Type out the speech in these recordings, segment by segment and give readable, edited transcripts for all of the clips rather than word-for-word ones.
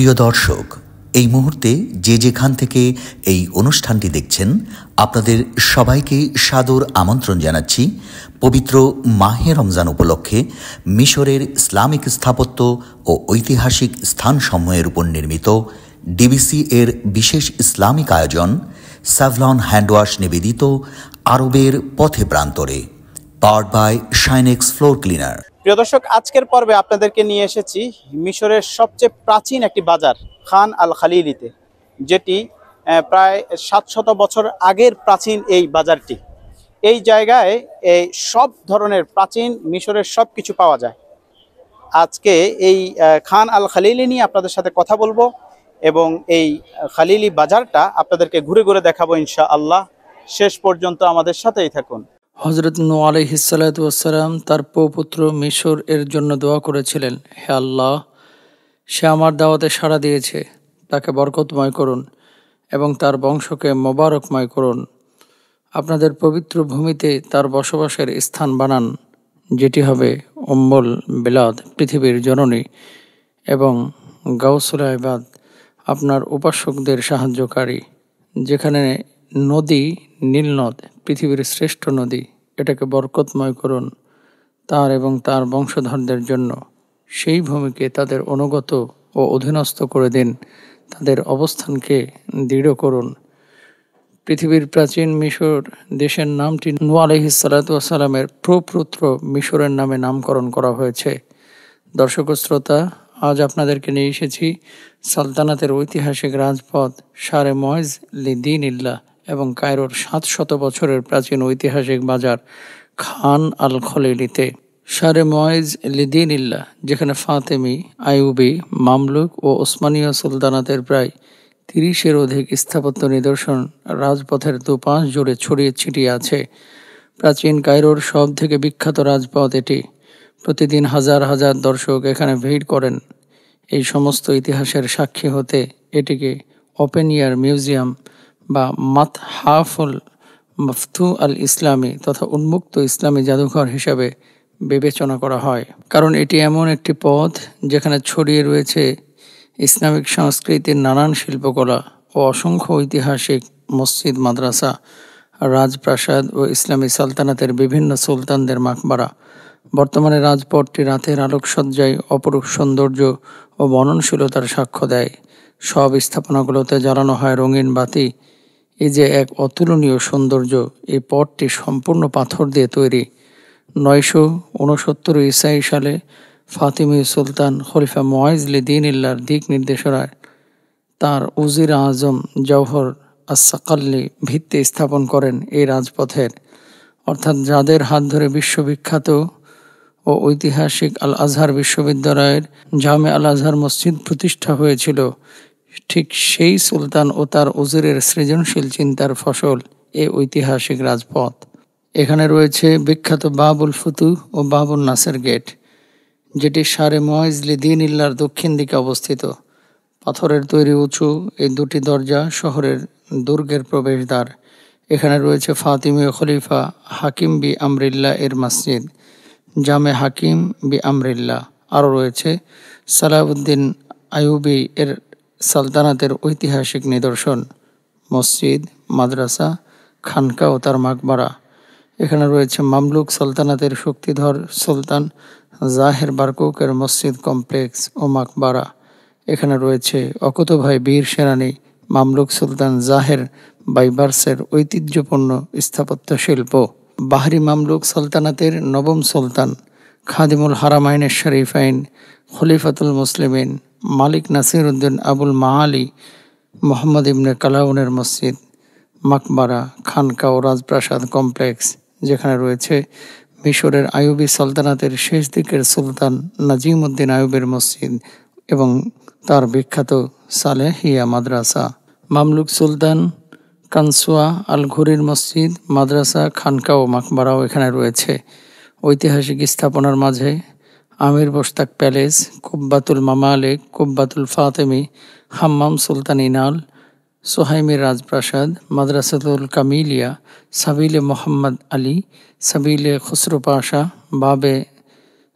প্রিয় দর্শক, এই মুহূর্তে যে যেখান থেকে এই অনুষ্ঠানটি দেখছেন আপনাদের সবাইকে সাদর আমন্ত্রণ জানাচ্ছি পবিত্র মাহে রমজান উপলক্ষে মিশরের ইসলামিক স্থাপত্য ও ঐতিহাসিক স্থানসমূহের উপর নির্মিত ডিবিসি এর বিশেষ ইসলামিক আয়োজন স্যাভলন হ্যান্ডওয়াশ নিবেদিত আরবের পথে প্রান্তরে, powered by Shinex floor cleaner. প্রিয় দর্শক, আজকের পর্বে আপনাদেরকে নিয়ে এসেছি মিশরের সবচেয়ে প্রাচীন একটি বাজার খান আল খালিলিতে, যেটি প্রায় 700 বছর আগের প্রাচীন এই বাজারটি। এই জায়গায় এই সব ধরনের প্রাচীন মিশরের সব কিছু পাওয়া যায়। আজকে এই খান আল খালিলি নিয়ে আপনাদের সাথে কথা বলবো এবং এই খালিলি বাজারটা আপনাদেরকে ঘুরে ঘুরে দেখাবো ইনশাআল্লাহ। শেষ পর্যন্ত আমাদের সাথেই থাকুন। হযরত নূহ আলাইহিস সালাতু ওয়াস সালাম তার পৌত্র মিশর এর জন্য দোয়া করেছিলেন, হে আল্লাহ, সে আমার দাওয়াতে সাড়া দিয়েছে, তাকে বরকতময় করুন এবং তার বংশকে মোবারকময় করুন। আপনাদের পবিত্র ভূমিতে তার বসবাসের স্থান বানান, যেটি হবে উম্মুল বিলাদ, পৃথিবীর জননী, এবং গাউসুল ইবাদ, আপনার উপাসকদের সাহায্যকারী। যেখানে নদী নীল নদ, পৃথিবীর শ্রেষ্ঠ নদী, এটাকে বরকতময় করুন তার এবং তার বংশধরদের জন্য। সেই ভূমিকে তাদের অনুগত ও অধীনস্থ করে দিন, তাদের অবস্থানকে দৃঢ় করুন। পৃথিবীর প্রাচীন মিশর দেশের নামটি নূহ আলাইহিস সালাতু ওয়াস সালামের প্রপুত্র মিশরের নামে নামকরণ করা হয়েছে। দর্শক ও শ্রোতা, আজ আপনাদেরকে নিয়ে এসেছি সালতানাতের ঐতিহাসিক রাজপথ শারে মুইজ লিদিনিল্লাহ এবং কায়রোর 700 বছরের প্রাচীন ঐতিহাসিক বাজার খান আল খলিলিতে। শারে মুইজ লিদিনিল্লাহ, যেখানে ফাতেমি, আইয়ুবি, মামলুক ও ওসমানীয় সুলতানাতের প্রায় 30-এর অধিক স্থাপত্য নিদর্শন রাজপথের দুপাশ জুড়ে ছড়িয়ে ছিটিয়ে আছে। প্রাচীন কায়রোর সব থেকে বিখ্যাত রাজপথ এটি। প্রতিদিন হাজার হাজার দর্শক এখানে ভিড় করেন। এই সমস্ত ইতিহাসের সাক্ষী হতে এটিকে ওপেন এয়ার মিউজিয়াম বা মাতহাফুল মফতু আল ইসলামী তথা উন্মুক্ত ইসলামী জাদুঘর হিসাবে বিবেচনা করা হয়, কারণ এটি এমন একটি পথ যেখানে ছড়িয়ে রয়েছে ইসলামিক সংস্কৃতির নানান শিল্পকলা ও অসংখ্য ঐতিহাসিক মসজিদ, মাদ্রাসা, রাজপ্রাসাদ ও ইসলামী সালতানাতের বিভিন্ন সুলতানদের মাকবারা। বর্তমানে রাজপথটি রাতের আলোকসজ্জায় অপরূপ সৌন্দর্য ও বননশীলতার সাক্ষ্য দেয়। সব স্থাপনাগুলোতে জ্বালানো হয় রঙিন বাতি। এই যে এক অতুলনীয় সৌন্দর্য! এই পথটি সম্পূর্ণ পাথর দিয়ে তৈরি। 969 ঈসাই সালে ফাতিমি সুলতান খলিফা মুইজ লিদিনিল্লাহর দিক নির্দেশনায় তার উজির আজম জওহর আস-সাকাল্লি ভিত্তি স্থাপন করেন এই রাজপথের, অর্থাৎ যাদের হাত ধরে বিশ্ববিখ্যাত ও ঐতিহাসিক আল আজহার বিশ্ববিদ্যালয়ের জামে আল আজহার মসজিদ প্রতিষ্ঠা হয়েছিল। ঠিক সেই সুলতান ও তার উজিরের সৃজনশীল চিন্তার ফসল এই ঐতিহাসিক রাজপথ। এখানে রয়েছে বিখ্যাত বাবুল ফুতু ও বাবুল নাসের গেট, যেটি শারে মুইজ লিদিনিল্লাহর দক্ষিণ দিকে অবস্থিত। পাথরের তৈরি উঁচু এই দুটি দরজা শহরের দুর্গের প্রবেশদ্বার। এখানে রয়েছে ফাতিমীয় খলিফা হাকিম বি আমরিল্লাহ এর মসজিদ, জামে হাকিম বি আমরিল্লাহ। আরও রয়েছে সালাউদ্দিন আইয়ুবি এর সালতানাতের ঐতিহাসিক নিদর্শন, মসজিদ, মাদ্রাসা, খানকা ও তার মাকবারা। এখানে রয়েছে মামলুক সালতানাতের শক্তিধর সুলতান জাহের বারকুকের মসজিদ কমপ্লেক্স ও মাকবারা। এখানে রয়েছে অকুতোভয় বীর সেনানী মামলুক সুলতান জাহের বাইবার্সের ঐতিহ্যপূর্ণ স্থাপত্য শিল্প। বাহরি মামলুক সালতানাতের নবম সুলতান খাদিমুল হারামাইনের শরীফাইন খলিফাতুল মুসলিমিন মালিক নাসির উদ্দিন আবুল মাআলি মোহাম্মদ ইবনে কালাউনের মসজিদ, মাকবারা, খানকা ও রাজপ্রাসাদ কমপ্লেক্স, যেখানে রয়েছে মিশরের আইয়ুবী সালতানাতের শেষ দিকের সুলতান নাজিম উদ্দিন আইয়ুবের মসজিদ এবং তার বিখ্যাত সালেহিয়া মাদ্রাসা। মামলুক সুলতান কানসুয়া আল ঘুরির মসজিদ, মাদ্রাসা, খানকা ও মাকবারাও এখানে রয়েছে। ঐতিহাসিক স্থাপনার মাঝে আমির বশতাক প্যালেস, কুব্বাতুল মামালিক, কুব্বাতুল ফাতেমি, হাম্মাম সুলতান ইনাল, সোহাইমের রাজপ্রাসাদ, মাদ্রাসাতুল কামিলিয়া, সাবিলে মোহাম্মদ আলী, সাবিলে খুসরো পাশা, বাবে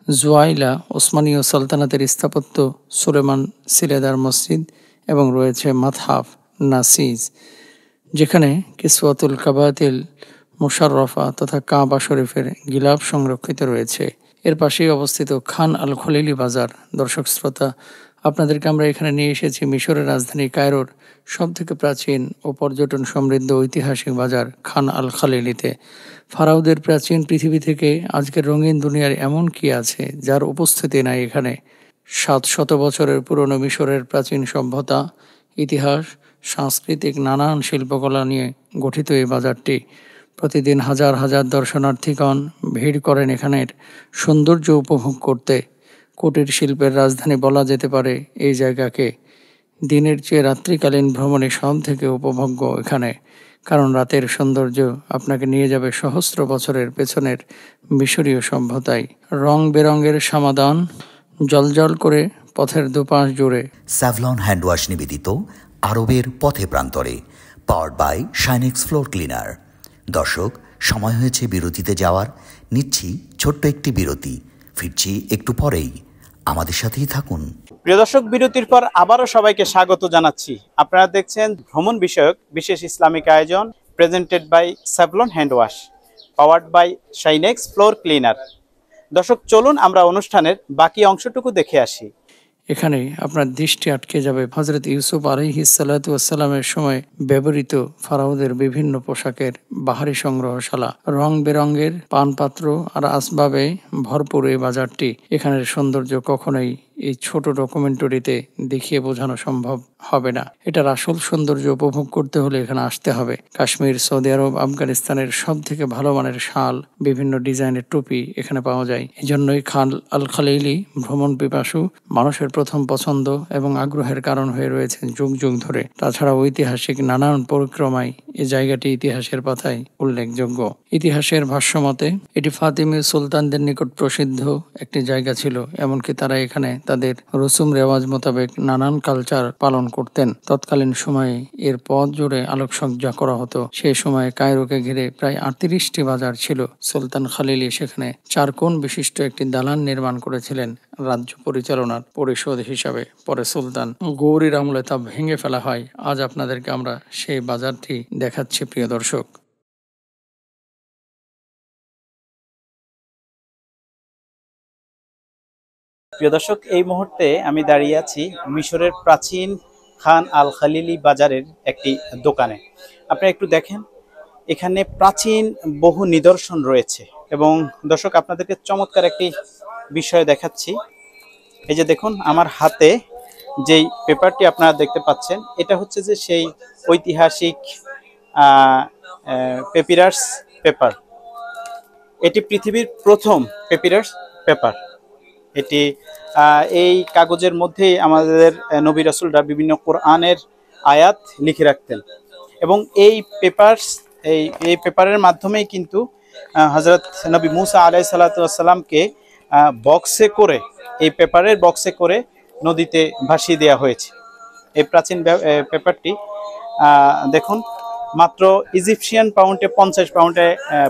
জুয়াইলা ওসমানীয় সালতানাতের স্থাপত্য, সুলেমান সিলেদার মসজিদ এবং রয়েছে মাতহাফ নাসিজ, যেখানে কিসওয়াতুল কাবাতিল মুশাররফা তথা কাবা শরীফের গিলাফ সংরক্ষিত রয়েছে। এর পাশেই অবস্থিত খান আল খলিলি বাজার। দর্শক শ্রোতা, আপনাদেরকে আমরা এখানে নিয়ে এসেছি মিশরের রাজধানী কায়রোর সবথেকে প্রাচীন ও পর্যটন সমৃদ্ধ ঐতিহাসিক বাজার খান আল খালিলিতে। ফারাওদের প্রাচীন পৃথিবী থেকে আজকের রঙিন দুনিয়ার এমন কি আছে যার উপস্থিতি নাই এখানে। 700 বছরের পুরনো মিশরের প্রাচীন সভ্যতা, ইতিহাস, সাংস্কৃতিক নানান শিল্পকলা নিয়ে গঠিত এই বাজারটি। প্রতিদিন হাজার হাজার দর্শনার্থীগণ ভিড় করেন এখানের সৌন্দর্য উপভোগ করতে। কুটির শিল্পের রাজধানী বলা যেতে পারে এই জায়গাকে। দিনের চেয়ে রাত্রিকালীন ভ্রমণে সব থেকে উপভোগ্য এখানে, কারণ রাতের সৌন্দর্য আপনাকে নিয়ে যাবে সহস্র বছরের পেছনের মিশরীয় সভ্যতায়। রং বেরঙের সমাধান জলজল করে পথের দুপাশ জুড়ে। স্যাভলন হ্যান্ডওয়াশ নিবেদিত আরবের পথে প্রান্তরে, powered by Shinex floor cleaner. দর্শক, সময় হয়েছে বিরতিতে যাওয়ার। নিচ্ছি ছোট্ট একটি বিরতি, ফিরছি একটু পরেই, আমাদের সাথেই থাকুন। প্রিয় দর্শক, বিরতির পর আবারও সবাইকে স্বাগত জানাচ্ছি। আপনারা দেখছেন ভ্রমণ বিষয়ক বিশেষ ইসলামিক আয়োজন, presented by Savlon handwash, powered by Shinex floor cleaner. দর্শক, চলুন আমরা অনুষ্ঠানের বাকি অংশটুকু দেখে আসি। এখানে আপনার দৃষ্টি আটকে যাবে হযরত ইউসুফ আলাইহিস সালাতু ওয়াস সালামের সময় ব্যবহৃত ফারাওদের বিভিন্ন পোশাকের বাহারি সংগ্রহশালা। রং বেরঙের পানপাত্র আর আসবাবে ভরপুর এই বাজারটি। এখানের সৌন্দর্য কখনোই এই ছোট ডকুমেন্টারিতে দেখিয়ে বোঝানো সম্ভব হবে না। এটার আসল সৌন্দর্য উপভোগ করতে হলে এখানে আসতে হবে। কাশ্মীর, সৌদি আরব, আফগানিস্তানের সব থেকে ভালো মানের শাল, বিভিন্ন ডিজাইনের টুপি এখানে পাওয়া যায়। এজন্যই খান আল খালিলি ভ্রমণ পিপাসু মানুষের প্রথম পছন্দ এবং আগ্রহের কারণ হয়ে রয়েছে যুগ যুগ ধরে। তাছাড়া ঐতিহাসিক নানান পরিক্রমায় এই জায়গাটি ইতিহাসের পাতায় উল্লেখযোগ্য। ইতিহাসের ভাষ্যমতে এটি ফাতিমি সুলতানদের নিকট প্রসিদ্ধ একটি জায়গা ছিল। এমনকি তারা এখানে তাদের রসুম রেওয়াজ মোতাবেক নানান কালচার পালন করতেন। তৎকালীন সময়ে এর পথ জুড়ে আলোকসজ্জা করা হতো। সেই সময় কায়রোকে ঘিরে প্রায় 38টি বাজার ছিল। সুলতান খালিলি সেখানে 4 কোণ বিশিষ্ট একটি দালান নির্মাণ করেছিলেন রাজ্য পরিচালনার পরিষদ হিসাবে। পরে সুলতান গৌরীর আমলে তা ভেঙে ফেলা হয়। আজ আপনাদেরকে আমরা সেই বাজারটি দেখাচ্ছি প্রিয় দর্শক। প্রিয় দর্শক, এই মুহূর্তে আমি দাঁড়িয়ে আছি মিশরের প্রাচীন খান আল খালিলি বাজারের একটি দোকানে। আপনারা একটু দেখেন, এখানে প্রাচীন বহু নিদর্শন রয়েছে। এবং দর্শক, আপনাদেরকে চমৎকার একটি বিষয় দেখাচ্ছি। এই যে দেখুন, আমার হাতে যেই পেপারটি আপনারা দেখতে পাচ্ছেন, এটা হচ্ছে যে সেই ঐতিহাসিক পেপিরাস পেপার। এটি পৃথিবীর প্রথম পেপিরাস পেপার। এটি এই কাগজের মধ্যেই আমাদের নবী রাসূলরা বিভিন্ন কোরআনের আয়াত লিখে রাখতেন। এবং এই পেপারের মাধ্যমেই কিন্তু হযরত নবী মুসা আলাইহিস সালাতু ওয়াস সালামকে বক্সে করে, এই পেপারের বক্সে করে নদীতে ভাসিয়ে দেওয়া হয়েছে। এই প্রাচীন পেপারটি দেখুন, মাত্র ইজিপশিয়ান পাউন্ডে 50 পাউন্ডে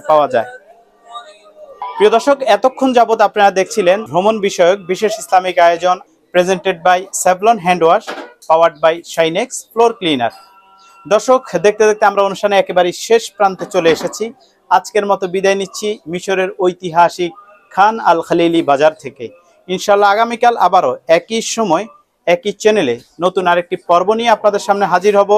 পাওয়া যায়। প্রিয় দর্শক, এতক্ষণ যাবত আপনারা দেখছিলেন ভ্রমণ বিষয়ক বিশেষ ইসলামিক আয়োজন, presented by Savlon handwash, powered by Shinex floor cleaner. দর্শক, দেখতে দেখতে আমরা অনুষ্ঠানে একেবারে শেষ প্রান্তে চলে এসেছি। আজকের মতো বিদায় নিচ্ছি মিশরের ঐতিহাসিক খান আল খালিলি বাজার থেকে। ইনশাআল্লাহ আগামীকাল আবারও একই সময় একই চ্যানেলে নতুন আরেকটি পর্ব নিয়ে আপনাদের সামনে হাজির হব।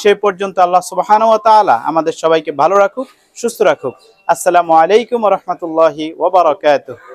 সেই পর্যন্ত আল্লাহ সুবহানাহু ওয়া তাআলা আমাদের সবাইকে ভালো রাখুক, সুস্থ রাখুক। আসসালামু আলাইকুম ওয়া রাহমাতুল্লাহি ওয়া বারাকাতুহু।